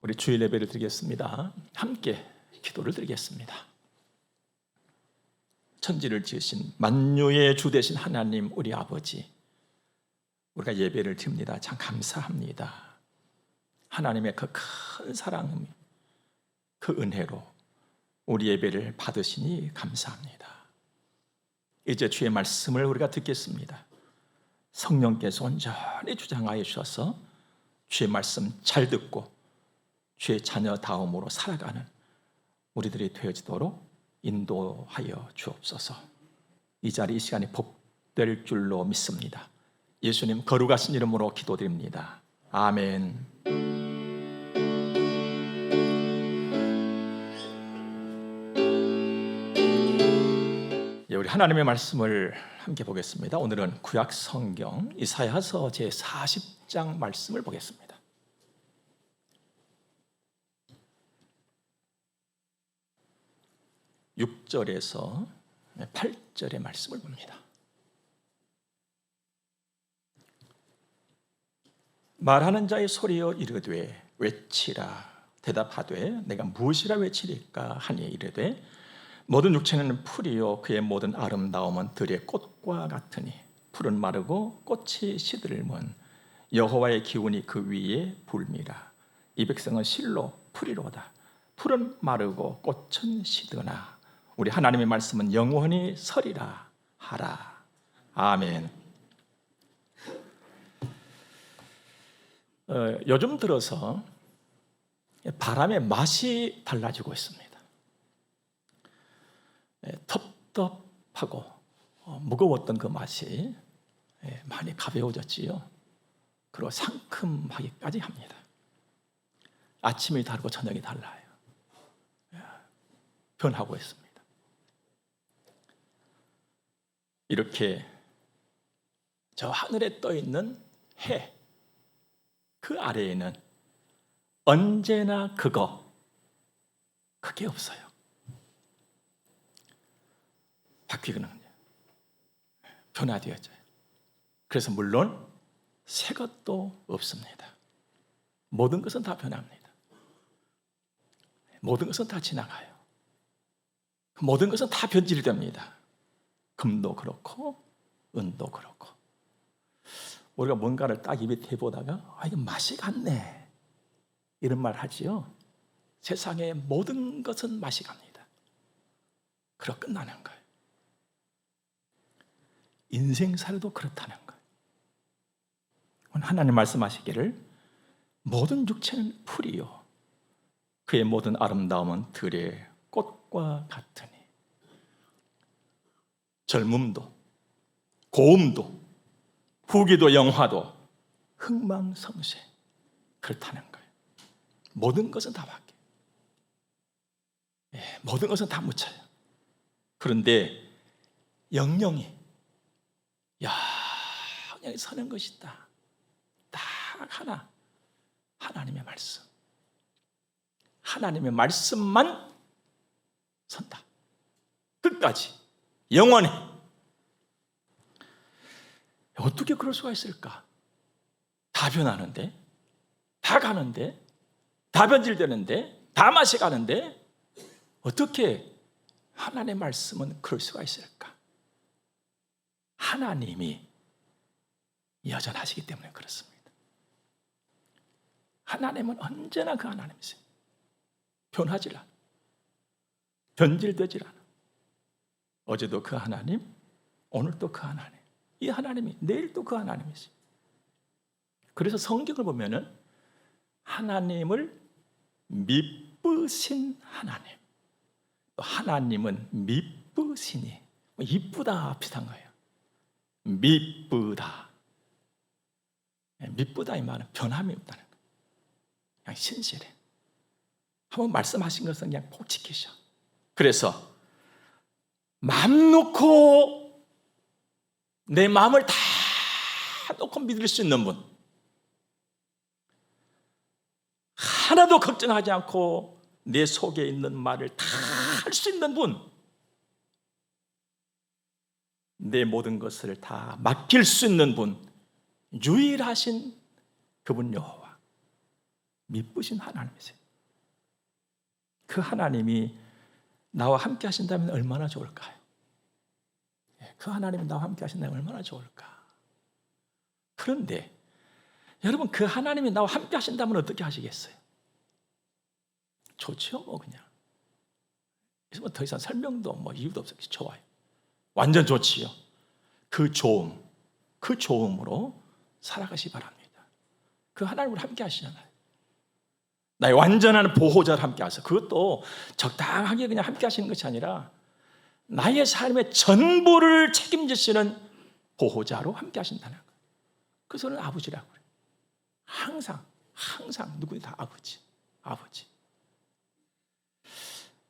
우리 주일 예배를 드리겠습니다. 함께 기도를 드리겠습니다. 천지를 지으신 만유의 주 되신 하나님 우리 아버지, 우리가 예배를 드립니다. 참 감사합니다. 하나님의 그 큰 사랑, 그 은혜로 우리 예배를 받으시니 감사합니다. 이제 주의 말씀을 우리가 듣겠습니다. 성령께서 온전히 주장하여 주셔서 주의 말씀 잘 듣고 주의 자녀다움으로 살아가는 우리들이 되어지도록 인도하여 주옵소서. 이 자리 이 시간이 복될 줄로 믿습니다. 예수님 거룩하신 이름으로 기도드립니다. 아멘. 우리 하나님의 말씀을 함께 보겠습니다. 오늘은 구약 성경 이사야서 제40장 말씀을 보겠습니다. 6절에서 8절의 말씀을 봅니다. 말하는 자의 소리여 이르되 외치라. 대답하되 내가 무엇이라 외치리까 하니 이르되 모든 육체는 풀이요 그의 모든 아름다움은 들의 꽃과 같으니 풀은 마르고 꽃이 시들면 여호와의 기운이 그 위에 불미라. 이 백성은 실로 풀이로다. 풀은 마르고 꽃은 시드나 우리 하나님의 말씀은 영원히 서리라 하라. 아멘. 요즘 들어서 바람의 맛이 달라지고 있습니다. 텁텁하고 무거웠던 그 맛이 많이 가벼워졌지요. 그리고 상큼하기까지 합니다. 아침이 다르고 저녁이 달라요. 변하고 있습니다. 이렇게 저 하늘에 떠 있는 해, 그 아래에는 언제나 그게 없어요. 바뀌거든요. 변화되어져요. 그래서 물론 새 것도 없습니다. 모든 것은 다 변합니다. 모든 것은 다 지나가요. 모든 것은 다 변질됩니다. 금도 그렇고 은도 그렇고. 우리가 뭔가를 딱 입에 대보다가 이거 맛이 갔네 이런 말 하지요. 세상의 모든 것은 맛이 갑니다. 그러고 끝나는 거예요. 인생살도 그렇다는 거예요. 오늘 하나님 말씀하시기를 모든 육체는 풀이요 그의 모든 아름다움은 들의 꽃과 같으니 젊음도 고움도 후기도 영화도 흥망성쇠 그렇다는 거예요. 모든 것은 다 바뀌어요. 모든 것은 다 묻혀요. 그런데 영영이 영영이 서는 것이다. 딱 하나, 하나님의 말씀. 하나님의 말씀만 선다. 끝까지 영원히. 어떻게 그럴 수가 있을까? 다 변하는데, 다 가는데, 다 변질되는데, 다 맛이 가는데 어떻게 하나님의 말씀은 그럴 수가 있을까? 하나님이 여전하시기 때문에 그렇습니다. 하나님은 언제나 그 하나님이세요. 변하지 않아. 변질되지 않아. 어제도 그 하나님, 오늘도 그 하나님. 이 하나님이 내일도 그 하나님이세요. 그래서 성경을 보면은 하나님을 미쁘신 하나님, 또 하나님은 미쁘시니 이쁘다 비슷한 거예요. 미쁘다. 미쁘다 이 말은 변함이 없다는 거예요. 그냥 신실해. 한번 말씀하신 것은 그냥 꼭 지키셔. 그래서 마음 놓고 내 마음을 다 놓고 믿을 수 있는 분, 하나도 걱정하지 않고 내 속에 있는 말을 다 할 수 있는 분, 내 모든 것을 다 맡길 수 있는 분, 유일하신 그분 여호와. 미쁘신 하나님이세요. 그 하나님이 나와 함께 하신다면 얼마나 좋을까요? 그 하나님이 나와 함께 하신다면 얼마나 좋을까? 그런데 여러분, 그 하나님이 나와 함께 하신다면 어떻게 하시겠어요? 좋죠, 뭐 그냥. 그래서 더 이상 설명도 이유도 없어요. 좋아요. 완전 좋지요. 그 좋음으로 살아가시 바랍니다. 그 하나님을 함께 하시잖아요. 나의 완전한 보호자를 함께 하셔서, 그것도 적당하게 그냥 함께 하시는 것이 아니라 나의 삶의 전부를 책임지시는 보호자로 함께 하신다는 거예요. 그래서 저는 아버지라고 그래요. 항상 누구든 다 아버지.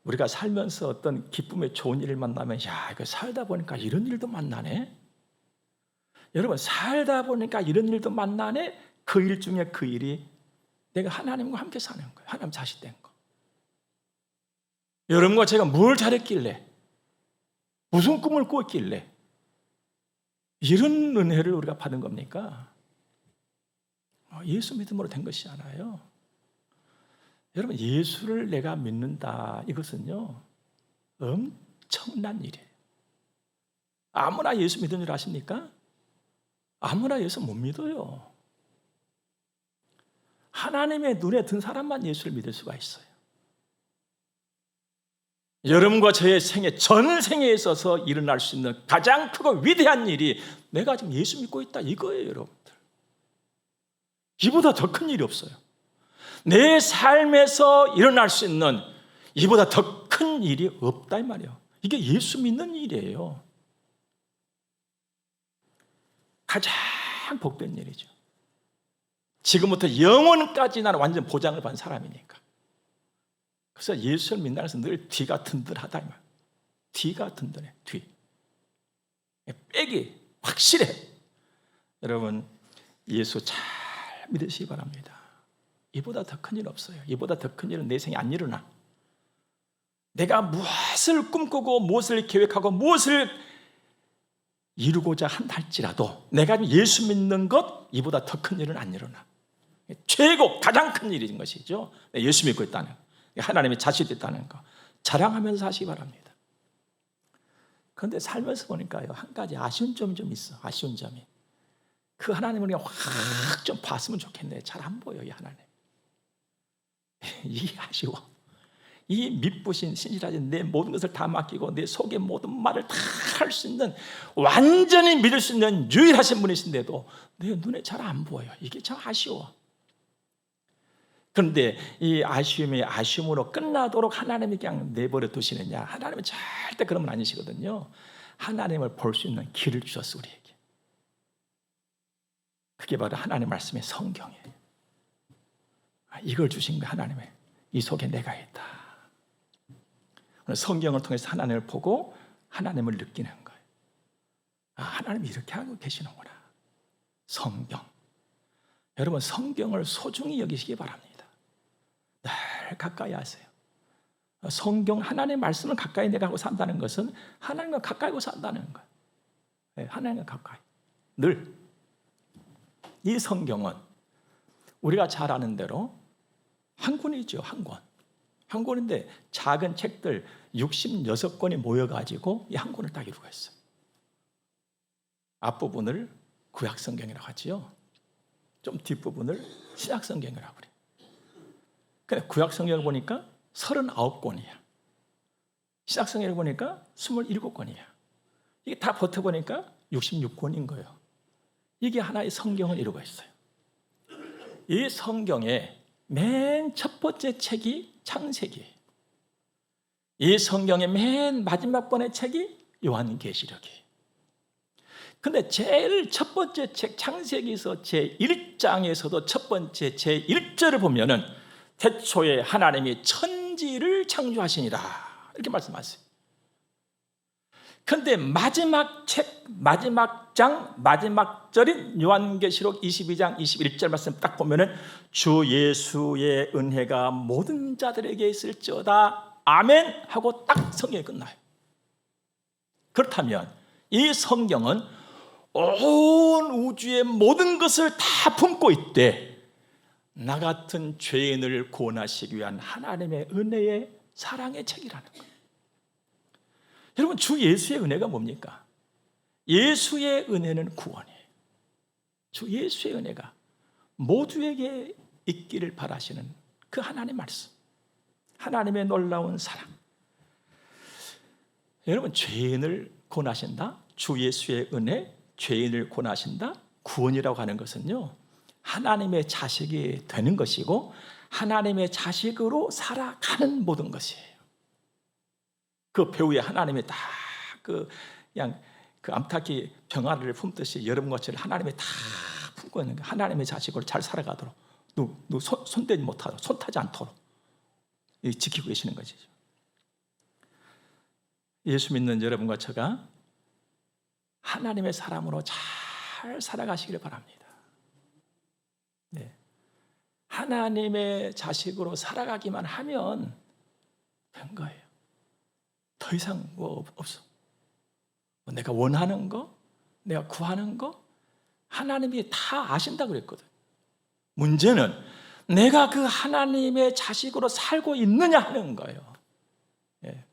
우리가 살면서 어떤 기쁨의 좋은 일을 만나면, 야, 이거 살다 보니까 이런 일도 만나네. 여러분, 살다 보니까 이런 일도 만나네. 그 일 중에 그 일이 내가 하나님과 함께 사는 거예요. 하나님 자식 된 거. 여러분과 제가 뭘 잘했길래, 무슨 꿈을 꾸었길래 이런 은혜를 우리가 받은 겁니까? 예수 믿음으로 된 것이 않아요. 여러분, 예수를 내가 믿는다, 이것은요 엄청난 일이에요. 아무나 예수 믿는 줄 아십니까? 아무나 예수 못 믿어요. 하나님의 눈에 든 사람만 예수를 믿을 수가 있어요. 여러분과 저의 생애, 전 생애에 있어서 일어날 수 있는 가장 크고 위대한 일이 내가 지금 예수 믿고 있다, 이거예요, 여러분들. 이보다 더 큰 일이 없어요. 내 삶에서 일어날 수 있는 이보다 더 큰 일이 없다, 이 말이에요. 이게 예수 믿는 일이에요. 가장 복된 일이죠. 지금부터 영원까지 나는 완전 보장을 받은 사람이니까. 그래서 예수를 믿는다는 것은 늘 뒤가 든든하다, 이 말. 뒤가 든든해, 뒤. 백이 확실해. 여러분, 예수 잘 믿으시기 바랍니다. 이보다 더 큰 일 없어요. 이보다 더 큰 일은 내 생에 안 일어나. 내가 무엇을 꿈꾸고 무엇을 계획하고 무엇을 이루고자 한다 할지라도 내가 예수 믿는 것, 이보다 더 큰 일은 안 일어나. 최고 가장 큰 일인 것이죠. 예수 믿고 있다는 거, 하나님의 자식이 됐다는 거 자랑하면서 사시기 바랍니다. 그런데 살면서 보니까요, 한 가지 아쉬운 점이 좀 있어. 아쉬운 점이, 그 하나님을 그냥 확 좀 봤으면 좋겠네. 잘 안 보여, 이 하나님. 이게 아쉬워. 이 미쁘신 신실하신 내 모든 것을 다 맡기고 내 속의 모든 말을 다 할 수 있는, 완전히 믿을 수 있는 유일하신 분이신데도 내 눈에 잘 안 보여요. 이게 참 아쉬워. 그런데 이 아쉬움이 아쉬움으로 끝나도록 하나님이 그냥 내버려 두시느냐? 하나님은 절대 그런 분 아니시거든요. 하나님을 볼 수 있는 길을 주셨어, 우리에게. 그게 바로 하나님 말씀의 성경이에요. 이걸 주신 거, 하나님의 이 속에 내가 있다. 성경을 통해서 하나님을 보고 하나님을 느끼는 거예요. 하나님이 이렇게 하고 계시는구나. 성경. 여러분, 성경을 소중히 여기시기 바랍니다. 늘 가까이 하세요. 성경, 하나님의 말씀을 가까이 내가 하고 산다는 것은 하나님과 가까이 하고 산다는 거예요. 하나님과 가까이. 늘. 이 성경은 우리가 잘 아는 대로 한 권이죠, 한 권. 한 권인데 작은 책들 66권이 모여가지고 이 한 권을 딱 이루고 있어요. 앞부분을 구약성경이라고 하지요. 좀 뒷부분을 신약성경이라고 그래요. 근데 구약성경을 보니까 39권이야. 신약성경을 보니까 27권이야. 이게 다 버텨보니까 66권인 거예요. 이게 하나의 성경을 이루고 있어요. 이 성경의 맨 첫 번째 책이 창세기예요. 이 성경의 맨 마지막 번의 책이 요한계시록이에요. 근데 제일 첫 번째 책 창세기에서 제1장에서도 첫 번째 제1절을 보면은 태초에 하나님이 천지를 창조하시니라, 이렇게 말씀하세요. 그런데 마지막 책, 마지막 장, 마지막 절인 요한계시록 22장 21절 말씀 딱 보면은 주 예수의 은혜가 모든 자들에게 있을지어다, 아멘 하고 딱 성경이 끝나요. 그렇다면 이 성경은 온 우주의 모든 것을 다 품고 있대. 나 같은 죄인을 구원하시기 위한 하나님의 은혜의 사랑의 책이라는 거예요. 여러분, 주 예수의 은혜가 뭡니까? 예수의 은혜는 구원이에요. 주 예수의 은혜가 모두에게 있기를 바라시는 그 하나님의 말씀, 하나님의 놀라운 사랑. 여러분, 죄인을 구원하신다, 주 예수의 은혜, 죄인을 구원하신다, 구원이라고 하는 것은요, 하나님의 자식이 되는 것이고 하나님의 자식으로 살아가는 모든 것이에요. 그 배후에 하나님이 다 그냥 그 암탉이 병아리를 품듯이 여러분과 저를 하나님이 다 품고 있는 거예요. 하나님의 자식으로 잘 살아가도록, 누구 손대지 못하도록, 손타지 않도록 지키고 계시는 것이죠. 예수 믿는 여러분과 저가 하나님의 사람으로 잘 살아가시기를 바랍니다. 네. 하나님의 자식으로 살아가기만 하면 된 거예요. 더 이상 없어. 내가 원하는 거, 내가 구하는 거 하나님이 다 아신다고 그랬거든. 문제는 내가 그 하나님의 자식으로 살고 있느냐 하는 거예요. 예.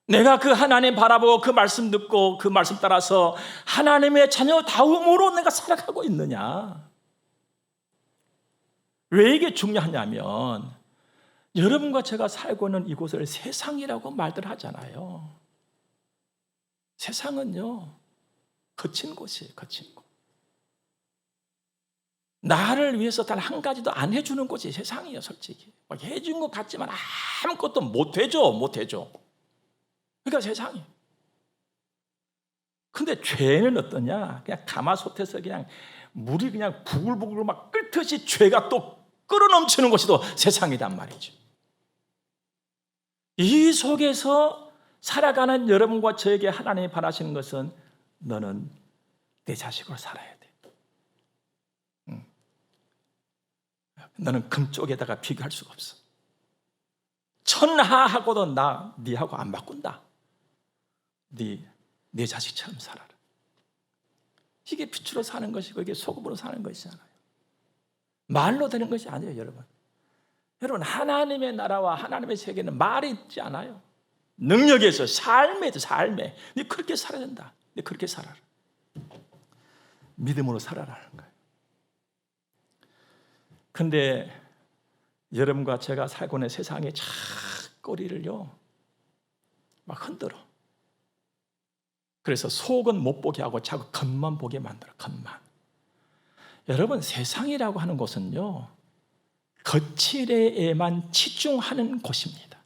내가 그 하나님 바라보고 그 말씀 듣고 그 말씀 따라서 하나님의 자녀다움으로 내가 살아가고 있느냐. 왜 이게 중요하냐면 여러분과 제가 살고 있는 이곳을 세상이라고 말들 하잖아요. 세상은요, 거친 곳이에요. 거친 곳. 나를 위해서 단 한 가지도 안 해주는 곳이 세상이에요. 솔직히 막 해준 것 같지만 아무것도 못 해줘. 그러니까 세상이에요. 근데 죄는 어떠냐? 그냥 가마솥에서 그냥 물이 그냥 부글부글 막 끓듯이 죄가 또 끓어넘치는 것이 또 세상이란 말이죠. 이 속에서 살아가는 여러분과 저에게 하나님이 바라시는 것은 너는 내 자식으로 살아야 돼. 너는 금 쪽에다가 비교할 수가 없어. 천하하고도 니하고 안 바꾼다. 내 자식처럼 살아라. 이게 빛으로 사는 것이고 이게 소금으로 사는 것이잖아요. 말로 되는 것이 아니에요, 여러분. 여러분, 하나님의 나라와 하나님의 세계는 말이 있지 않아요. 능력에서 삶에 네 그렇게 살아야 된다. 네 그렇게 살아라. 믿음으로 살아라는 거예요. 근데 여러분과 제가 살고 있는 세상의 꼬리를요 막 흔들어. 그래서 속은 못 보게 하고 자꾸 겉만 보게 만들어. 겉만. 여러분, 세상이라고 하는 곳은요 거칠에만 치중하는 곳입니다.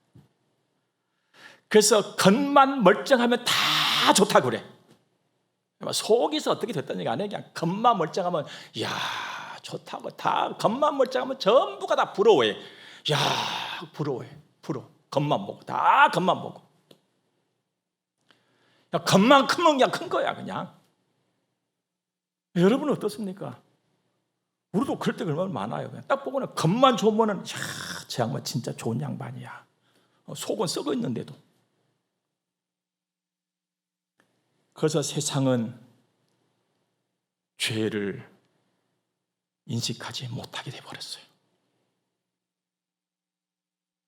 그래서 겉만 멀쩡하면 다 좋다고 그래. 속에서 어떻게 됐다는 얘기 안 해. 그냥 겉만 멀쩡하면 이야 좋다고. 다 겉만 멀쩡하면 전부가 다 부러워해. 야 부러워해. 겉만 보고. 다 겉만 보고. 야, 겉만 크면 그냥 큰 거야 그냥. 여러분은 어떻습니까? 우리도 그럴 때가 얼마나 많아요. 그냥 딱 보고는 겉만 좋으면은 저 양반 진짜 좋은 양반이야. 속은 썩어 있는데도. 그래서 세상은 죄를 인식하지 못하게 돼버렸어요.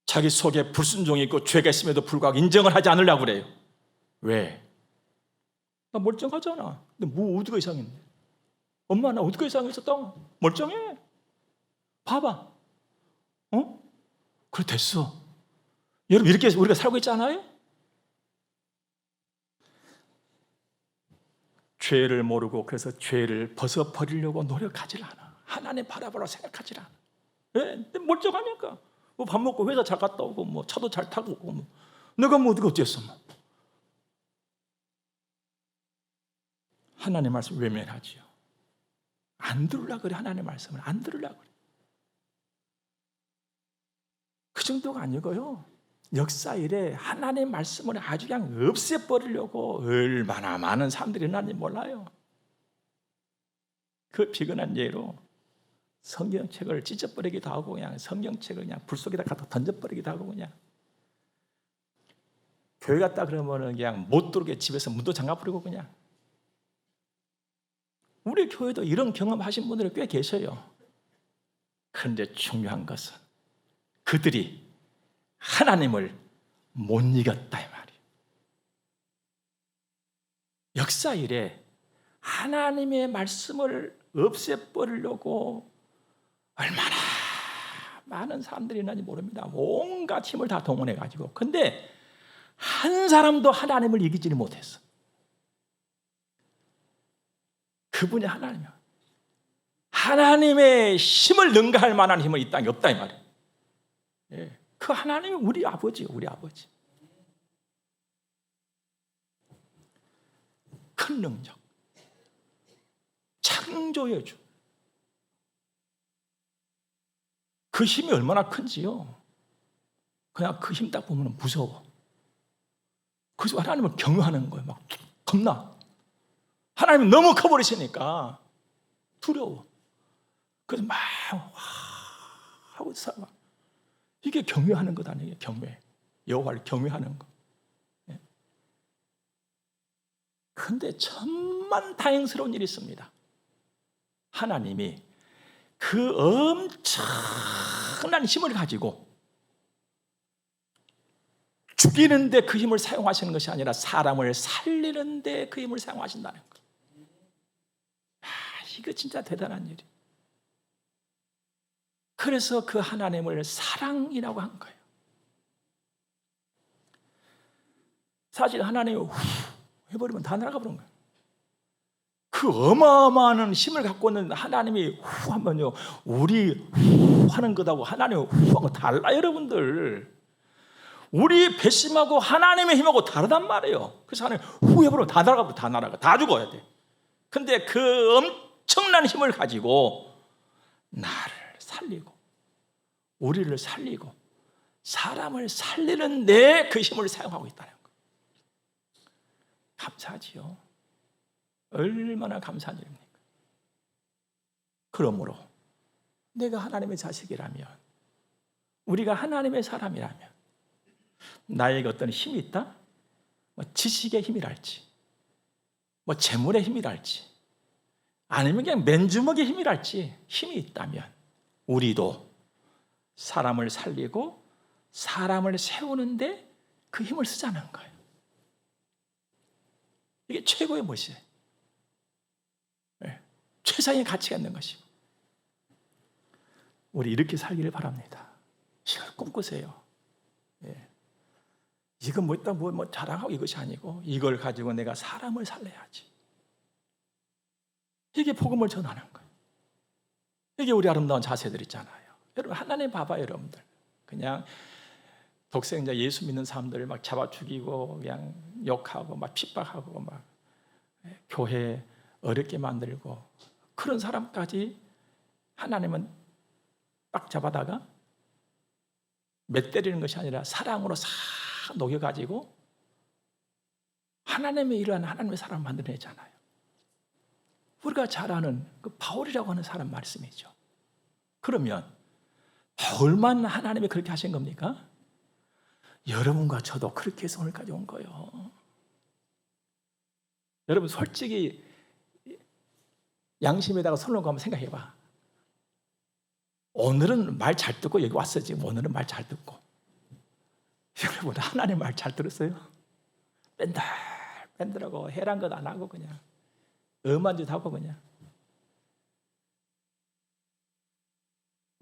자기 속에 불순종이 있고 죄가 있음에도 불구하고 인정을 하지 않으려고 그래요. 왜? 나 멀쩡하잖아. 근데 뭐 어디가 이상했네. 엄마 나 어디가 이상했었다. 멀쩡해. 봐봐. 그래 됐어. 여러분 이렇게 우리가 살고 있지 않아요? 죄를 모르고 그래서 죄를 벗어버리려고 노력하지 않아. 하나님 바라보라 생각하지 않아. 왜? 멀쩡하니까. 뭐 밥 먹고 회사 잘 갔다 오고 뭐 차도 잘 타고 오고 뭐. 내가 뭐 어디가 어땠어 뭐. 하나님 말씀 외면하지요. 안 들으려고 그래. 하나님 말씀을 안 들으려고 그래. 그 정도가 아니고요. 역사 이래 하나님 말씀을 아주 그냥 없애버리려고 얼마나 많은 사람들이 있는지 몰라요. 그 비근한 예로 성경책을 찢어버리기도 하고 그냥 성경책을 그냥 불 속에다 갖다 던져버리기도 하고 그냥 교회 갔다 그러면은 그냥 못 들어오게 집에서 문도 잠가버리고 그냥. 우리 교회도 이런 경험하신 분들이 꽤 계셔요. 그런데 중요한 것은 그들이 하나님을 못 이겼다 이 말이에요. 역사 이래 하나님의 말씀을 없애버리려고 얼마나 많은 사람들이 있는지 모릅니다. 온갖 힘을 다 동원해가지고. 근데 한 사람도 하나님을 이기지를 못했어. 그분이 하나님이야. 하나님의 힘을 능가할 만한 힘은 이 땅에 없다 이 말이에요. 예. 그 하나님이 우리 아버지예요. 우리 아버지. 큰 능력. 창조의 주. 그 힘이 얼마나 큰지요. 그냥 그 힘 딱 보면 무서워. 그래서 하나님을 경외하는 거예요. 막 겁나. 하나님이 너무 커버리시니까 두려워. 그래서 막 하고 살아. 이게 경외하는 것 아니에요. 경외. 여호와를 경외하는 것. 그런데 천만 다행스러운 일이 있습니다. 하나님이 그 엄청난 힘을 가지고 죽이는데 그 힘을 사용하시는 것이 아니라 사람을 살리는데 그 힘을 사용하신다는 것. 이거 진짜 대단한 일이에요. 그래서 그 하나님을 사랑이라고 한 거예요. 사실 하나님이 후 해버리면 다 날아가 버린 거예요. 그 어마어마한 힘을 갖고 있는 하나님이 후 하면요, 우리 후 하는 것하고 하나님이 후 하고 달라요, 여러분들. 우리 배심하고 하나님의 힘하고 다르단 말이에요. 그래서 하나님 후 해버리면 다 날아가, 다 날아가, 다 죽어야 돼. 근데 그 엄청난 힘을 가지고 나를 살리고 우리를 살리고 사람을 살리는 데 그 힘을 사용하고 있다는 거. 감사하지요. 얼마나 감사한 일입니까? 그러므로 내가 하나님의 자식이라면, 우리가 하나님의 사람이라면 나에게 어떤 힘이 있다? 뭐 지식의 힘이랄지, 뭐 재물의 힘이랄지, 아니면 그냥 맨주먹의 힘이랄지 힘이 있다면 우리도 사람을 살리고 사람을 세우는데 그 힘을 쓰자는 거예요. 이게 최고의 멋이에요. 네. 최상의 가치가 있는 것이고, 우리 이렇게 살기를 바랍니다. 이걸 꿈꾸세요. 예. 이건 뭐 있다 뭐 자랑하고 이것이 아니고 이걸 가지고 내가 사람을 살려야지. 이게 복음을 전하는 거예요. 이게 우리 아름다운 자세들 있잖아요. 여러분 하나님 봐봐요, 여러분들. 그냥 독생자 예수 믿는 사람들을 막 잡아 죽이고 그냥 욕하고 막 핍박하고 막 교회 어렵게 만들고 그런 사람까지 하나님은 딱 잡아다가 몇 때리는 것이 아니라 사랑으로 싹 녹여가지고 하나님의 일을 하나님의 사람을 만들어내잖아요. 우리가 잘 아는 그 바울이라고 하는 사람 말씀이죠. 그러면 바울만 하나님이 그렇게 하신 겁니까? 여러분과 저도 그렇게 해서 오늘까지 온 거예요. 여러분 솔직히 양심에다가 손을 얹고 한번 생각해봐. 오늘은 말 잘 듣고 여기 왔어요. 지금 오늘은 말 잘 듣고. 여러분 하나님 말 잘 들었어요? 뺀들하고 해란 것 안 하고 그냥 엄한 짓 하고 그냥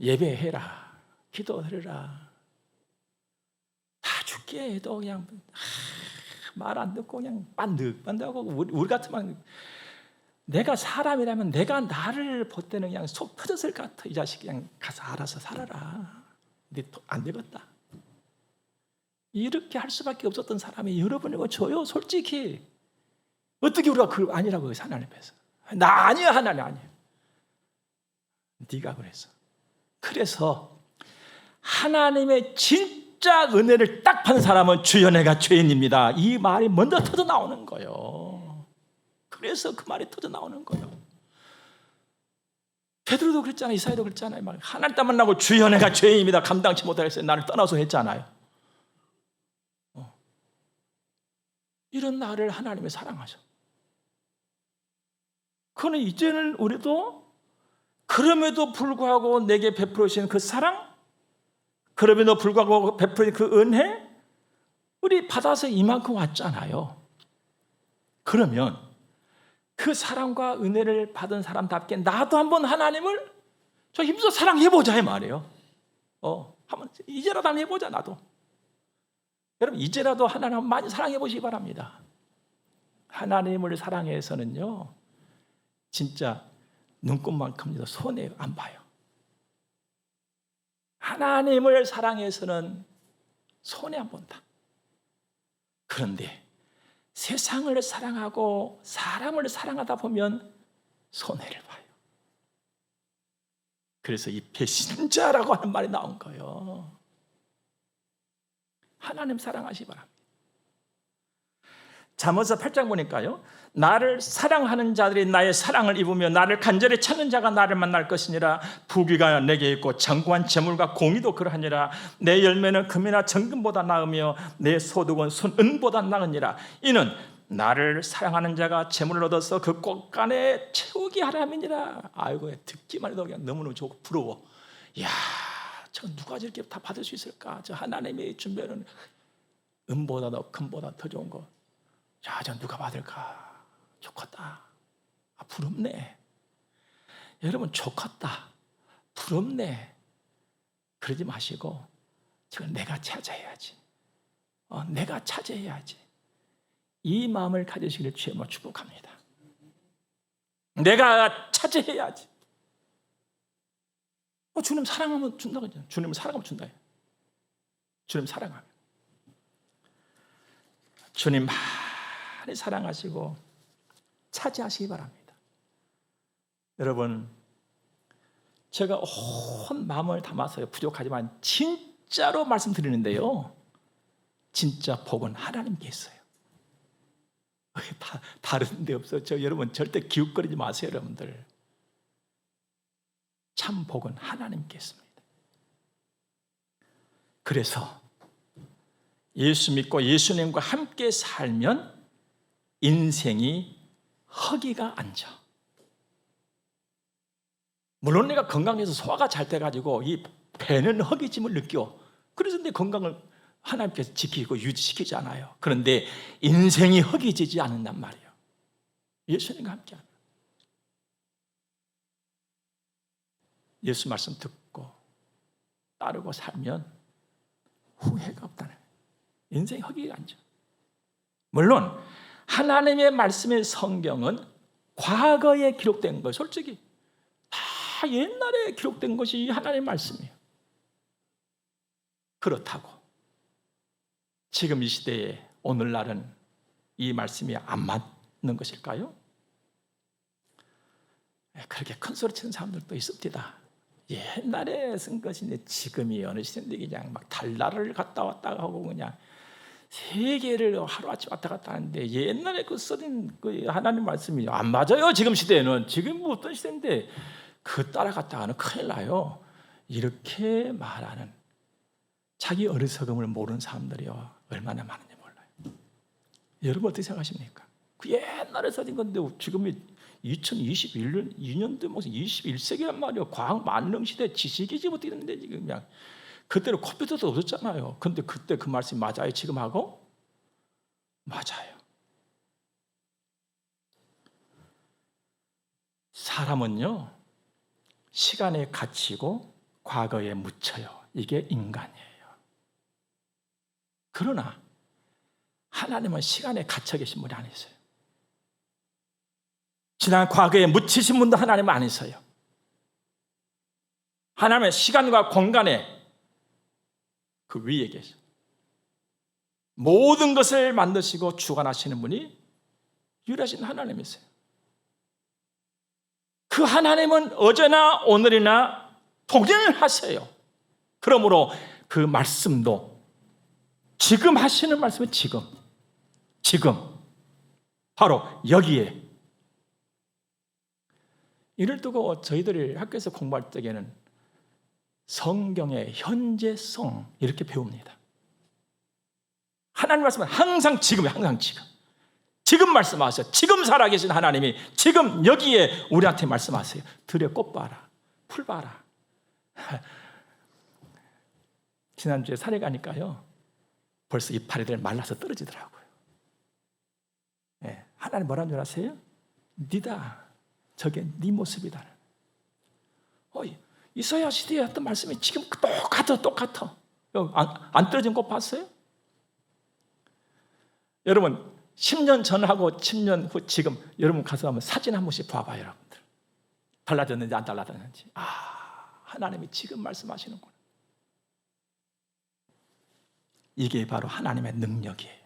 예배해라, 기도해라. 다 죽게 해도 그냥 말 안 듣고 그냥 반득반득하고 우리 같으면 내가 사람이라면 내가 나를 볼 때는 그냥 속 터졌을 것 같아. 이 자식 그냥 가서 알아서 살아라. 근데 안 되겠다. 이렇게 할 수밖에 없었던 사람이 여러분이고 저요. 솔직히 어떻게 우리가 그 아니라고 해서 하나님 앞에서 나 아니야, 하나님 아니야. 네가 그랬어. 그래서 하나님의 진짜 은혜를 딱 받는 사람은 주여 내가 죄인입니다. 이 말이 먼저 터져 나오는 거예요. 그래서 그 말이 터져 나오는 거예요. 베드로도 그랬잖아요. 이사야도 그랬잖아요. 하나님 딱 만나고 주여 내가 죄인입니다. 감당치 못하겠어요. 나를 떠나서 했잖아요. 이런 나를 하나님이 사랑하셔. 그러니 이제는 우리도 그럼에도 불구하고 내게 베풀으신 그 사랑, 그럼에도 불구하고 베풀린 그 은혜, 우리 받아서 이만큼 왔잖아요. 그러면 그 사랑과 은혜를 받은 사람답게 나도 한번 하나님을 저 힘써 사랑해보자 이 말이에요. 한번 이제라도 한번 해보자. 나도 여러분 이제라도 하나님 많이 사랑해보시기 바랍니다. 하나님을 사랑해서는요 진짜 눈곱만큼도 손해 안 봐요. 하나님을 사랑해서는 손해 안 본다. 그런데 세상을 사랑하고 사람을 사랑하다 보면 손해를 봐요. 그래서 이 배신자라고 하는 말이 나온 거예요. 하나님 사랑하시기 바랍니다. 잠언서 8장 보니까요, 나를 사랑하는 자들이 나의 사랑을 입으며 나를 간절히 찾는 자가 나를 만날 것이니라. 부귀가 내게 있고 견고한 재물과 공의도 그러하니라. 내 열매는 금이나 정금보다 나으며 내 소득은 순은보다 나으니라. 이는 나를 사랑하는 자가 재물을 얻어서 그 꽃간에 채우게 하람이니라. 아이고 듣기만 해도 그냥 너무너무 좋고 부러워. 이야, 저 누가 저렇게 다 받을 수 있을까? 저 하나님의 준비하는 은보다 더 금보다 더 좋은 거. 자, 저 누가 받을까? 좋겠다. 부럽네. 여러분 좋겠다. 부럽네. 그러지 마시고 지금 내가 차지해야지. 내가 차지해야지. 이 마음을 가지시기를 주님으로 축복합니다. 내가 차지해야지. 주님 사랑하면 준다고 했잖아요. 주님 사랑하면 준다. 주님 사랑하면. 주님 많이 사랑하시고 차지하시기 바랍니다. 여러분, 제가 온 마음을 담아서요, 부족하지만 진짜로 말씀드리는데요, 진짜 복은 하나님께 있어요. 다른 데 없어요. 여러분 절대 기웃거리지 마세요. 여러분들 참 복은 하나님께 있습니다. 그래서 예수 믿고 예수님과 함께 살면 인생이 허기가 앉아. 물론 내가 건강해서 소화가 잘 돼가지고 이 배는 허기짐을 느껴. 그래서 내 건강을 하나님께서 지키고 유지시키지 않아요. 그런데 인생이 허기지지 않는단 말이에요. 예수님과 함께하면. 예수 말씀 듣고 따르고 살면 후회가 없다는 거예요. 인생이 허기가 앉아. 물론 하나님의 말씀의 성경은 과거에 기록된 거예요. 솔직히 다 옛날에 기록된 것이 하나님의 말씀이에요. 그렇다고 지금 이 시대에 오늘날은 이 말씀이 안 맞는 것일까요? 그렇게 큰 소리 치는 사람들도 있습니다. 옛날에 쓴 것인데 지금이 어느 시대인데 그냥 막 달나라를 갔다 왔다 하고 그냥 세계를 하루아침 왔다 갔다 하는데 옛날에 그 써진 그 하나님 말씀이 안 맞아요. 지금 시대에는. 지금 뭐 어떤 시대인데 그 따라갔다가는 큰일 나요. 이렇게 말하는 자기 어리석음을 모르는 사람들이요 얼마나 많은지 몰라요. 여러분 어떻게 생각하십니까? 그 옛날에 써진 건데 지금이 2021년도 무슨 21세기란 말이에요. 과학 만능 시대 지식이지 어떻게 됐는데 지금 그냥 그때는 컴퓨터도 없었잖아요. 근데 그때 그 말씀이 맞아요? 지금 하고? 맞아요. 사람은요 시간에 갇히고 과거에 묻혀요. 이게 인간이에요. 그러나 하나님은 시간에 갇혀 계신 분이 아니세요. 지난 과거에 묻히신 분도 하나님은 아니세요. 하나님은 시간과 공간에 그 위에 계셔. 모든 것을 만드시고 주관하시는 분이 유일하신 하나님이세요. 그 하나님은 어제나 오늘이나 동일하세요. 그러므로 그 말씀도 지금 하시는 말씀은 지금 바로 여기에. 이를 두고 저희들이 학교에서 공부할 때에는 성경의 현재성 이렇게 배웁니다. 하나님 말씀은 항상 지금이에요. 항상 지금 말씀하세요. 지금 살아계신 하나님이 지금 여기에 우리한테 말씀하세요. 들에 꽃 봐라. 풀 봐라. 지난주에 산에 가니까요, 벌써 이파리들 말라서 떨어지더라고요. 예, 하나님 뭐라는 줄 아세요? 니다. 저게 네 모습이다. 이사야 시대에 했던 말씀이 지금 똑같아. 안 떨어진 거 봤어요? 여러분 10년 전하고 10년 후 지금 여러분 가서 한번 사진 한 번씩 봐봐요. 여러분들 달라졌는지 안 달라졌는지. 하나님이 지금 말씀하시는구나. 이게 바로 하나님의 능력이에요.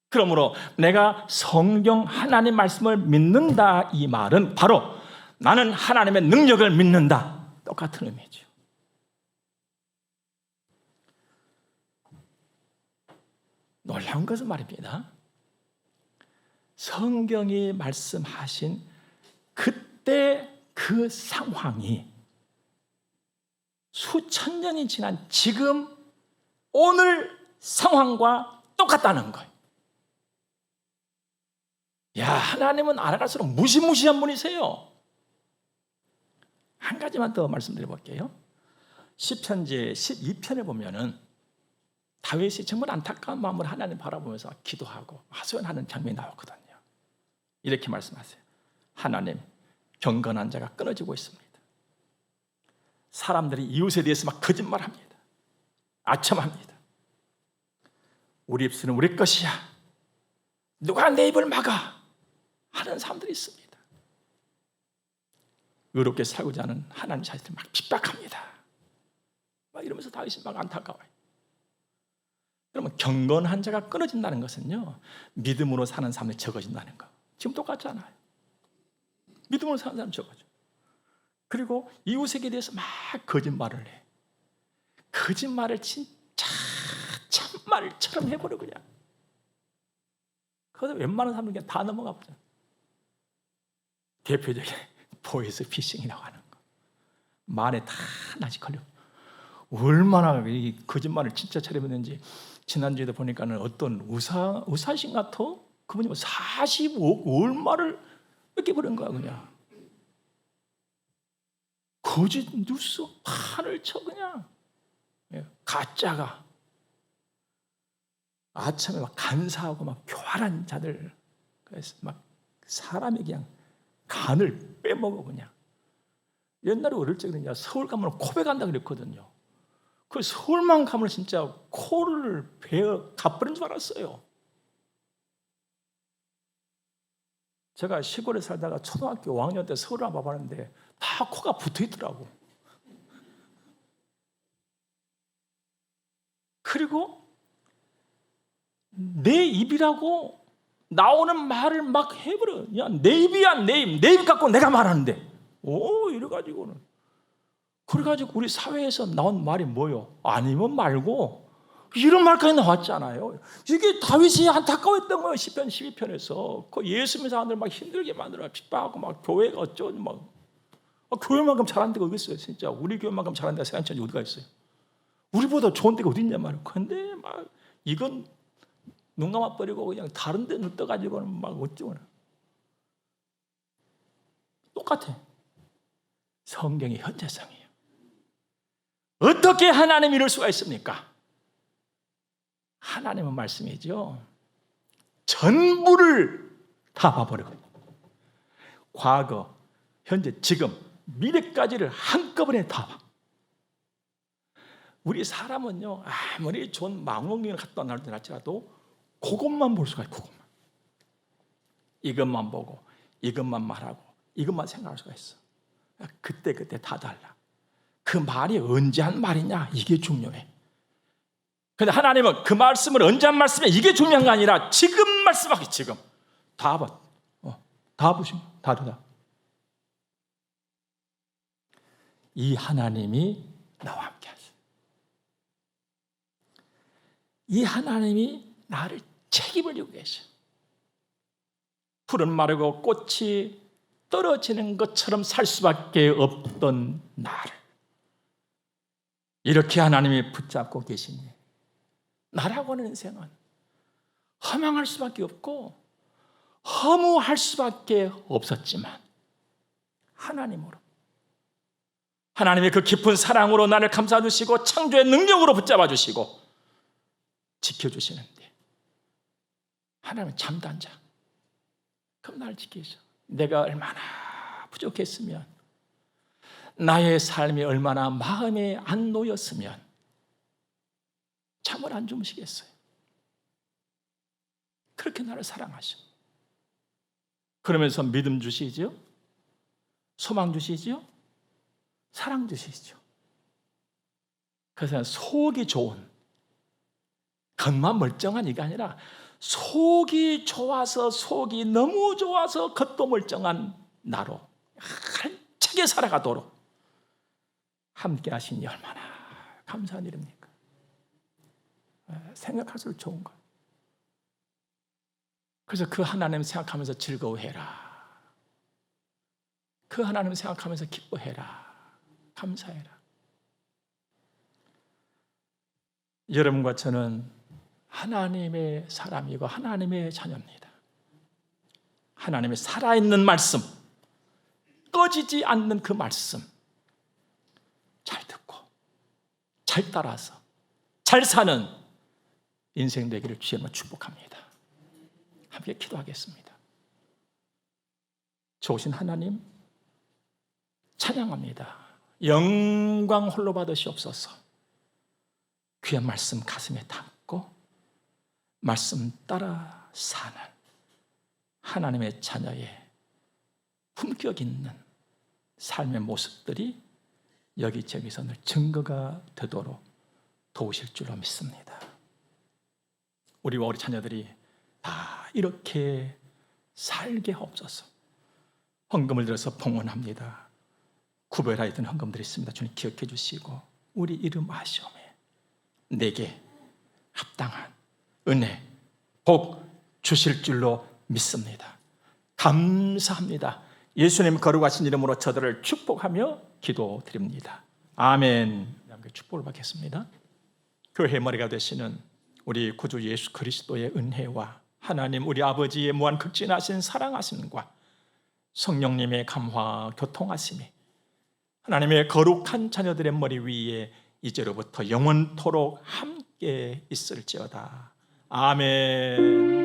그러므로 내가 성경 하나님 말씀을 믿는다, 이 말은 바로 나는 하나님의 능력을 믿는다, 똑같은 의미죠. 놀라운 것은 말입니다, 성경이 말씀하신 그때 그 상황이 수천 년이 지난 지금 오늘 상황과 똑같다는 거예요. 야, 하나님은 알아갈수록 무시무시한 분이세요. 한 가지만 더 말씀드려 볼게요. 시편지 12편에 보면은 다윗이 정말 안타까운 마음으로 하나님 바라보면서 기도하고 하소연하는 장면이 나오거든요. 이렇게 말씀하세요. 하나님, 경건한 자가 끊어지고 있습니다. 사람들이 이웃에 대해서 막 거짓말합니다. 아첨합니다. 우리 입술은 우리 것이야, 누가 내 입을 막아, 하는 사람들이 있습니다. 의롭게 살고자 하는 하나님 자신을 막 핍박합니다. 막 이러면서 다윗이 막 안타까워요. 그러면 경건한 자가 끊어진다는 것은요, 믿음으로 사는 사람이 적어진다는 거. 지금 똑같잖아요. 믿음으로 사는 사람이 적어져. 그리고 이웃에게 대해서 막 거짓말을 해. 거짓말을 진짜 참말처럼 해버려 그냥. 그래서 웬만한 사람은 그냥 다 넘어가 보잖아. 대표적인 보이스 피싱이라고 하는 거. 말에 다 낯이 걸려. 얼마나 이 거짓말을 진짜 처리했는지. 지난주에도 보니까는 어떤 의사신 같아? 그분이 45억 얼마를 뺏겨버린 거야 그냥. 거짓 뉴스 판을 쳐 그냥. 가짜가 아참에 막 간사하고 막 교활한 자들, 그래서 막 사람이 그냥 간을 빼먹어 그냥. 옛날에 어릴 적에 그냥 서울 가면 코베 간다 그랬거든요. 그 서울만 가면 진짜 코를 베어 가버린 줄 알았어요. 제가 시골에 살다가 초등학교 5학년 때 서울을 와봤는데 다 코가 붙어 있더라고. 그리고 내 입이라고 나오는 말을 막 해버려. 야, 내 입이야, 내 입 갖고 내가 말하는데. 이래가지고는. 그래가지고 우리 사회에서 나온 말이 뭐요? 아니면 말고 이런 말까지 나왔잖아요. 이게 다윗이 안타까웠던 거예요. 시편 12편에서 그 예수 믿는 사람들 막 힘들게 만들어 핍박하고 막 교회가 어쩌고 막 교회만큼 잘한 데가 어디 있어요? 진짜 우리 교회만큼 잘한 데가 세상에 어디가 있어요? 우리보다 좋은 데가 어디 있냐 말이에요. 근데 막 이건 눈 감아버리고 그냥 다른 데 눈 떠가지고는 막 어쩌고. 똑같아. 성경의 현재성이에요. 어떻게 하나님 이럴 수가 있습니까? 하나님은 말씀이죠. 전부를 다 봐버리고 과거, 현재, 지금, 미래까지를 한꺼번에 다 봐. 우리 사람은요, 아무리 좋은 망원경을 갖다 놔도 할지라도 그것만 볼 수가 있고, 그것만. 이것만 보고, 이것만 말하고, 이것만 생각할 수가 있어. 그때 다 달라. 그 말이 언제 한 말이냐, 이게 중요해. 근데 하나님은 그 말씀을 언제 한 말씀이냐, 이게 중요한 게 아니라 지금 말씀하기, 지금. 다 봐. 다 보시면 다 되다. 이 하나님이 나와 함께 하세요. 이 하나님이 나를 책임을 지고 계셔. 풀은 마르고 꽃이 떨어지는 것처럼 살 수밖에 없던 나를 이렇게 하나님이 붙잡고 계시니 나라고 하는 인생은 허망할 수밖에 없고 허무할 수밖에 없었지만 하나님으로 하나님의 그 깊은 사랑으로 나를 감싸주시고 창조의 능력으로 붙잡아 주시고 지켜주시는데 하나님은 잠도 안 자. 그럼 나를 지키셔. 내가 얼마나 부족했으면, 나의 삶이 얼마나 마음에 안 놓였으면 잠을 안 주무시겠어요. 그렇게 나를 사랑하셔. 그러면서 믿음 주시죠, 소망 주시죠, 사랑 주시죠. 그래서 속이 좋은, 겉만 멀쩡한 이가 아니라 속이 좋아서, 속이 너무 좋아서 겉도 멀쩡한 나로 알차게 살아가도록 함께 하시니 얼마나 감사한 일입니까? 생각할수록 좋은 거예요. 그래서 그 하나님 생각하면서 즐거워해라. 그 하나님 생각하면서 기뻐해라. 감사해라. 여러분과 저는 하나님의 사람이고 하나님의 자녀입니다. 하나님의 살아있는 말씀, 꺼지지 않는 그 말씀 잘 듣고 잘 따라서 잘 사는 인생 되기를 주님으로 축복합니다. 함께 기도하겠습니다. 좋으신 하나님 찬양합니다. 영광 홀로 받으시옵소서. 귀한 말씀 가슴에 담고 말씀 따라 사는 하나님의 자녀의 품격 있는 삶의 모습들이 여기저기서 늘 증거가 되도록 도우실 줄로 믿습니다. 우리와 우리 자녀들이 다 이렇게 살게 하옵소서. 헌금을 들어서 봉헌합니다. 구별하여 든 헌금들이 있습니다. 주님 기억해 주시고 우리 이름 아시오매 내게 합당한 은혜, 복 주실 줄로 믿습니다. 감사합니다. 예수님 거룩하신 이름으로 저들을 축복하며 기도드립니다. 아멘. 함께 축복을 받겠습니다. 교회의 머리가 되시는 우리 구주 예수 그리스도의 은혜와 하나님 우리 아버지의 무한 극진하신 사랑하심과 성령님의 감화 교통하심이 하나님의 거룩한 자녀들의 머리 위에 이제로부터 영원토록 함께 있을지어다. 아멘.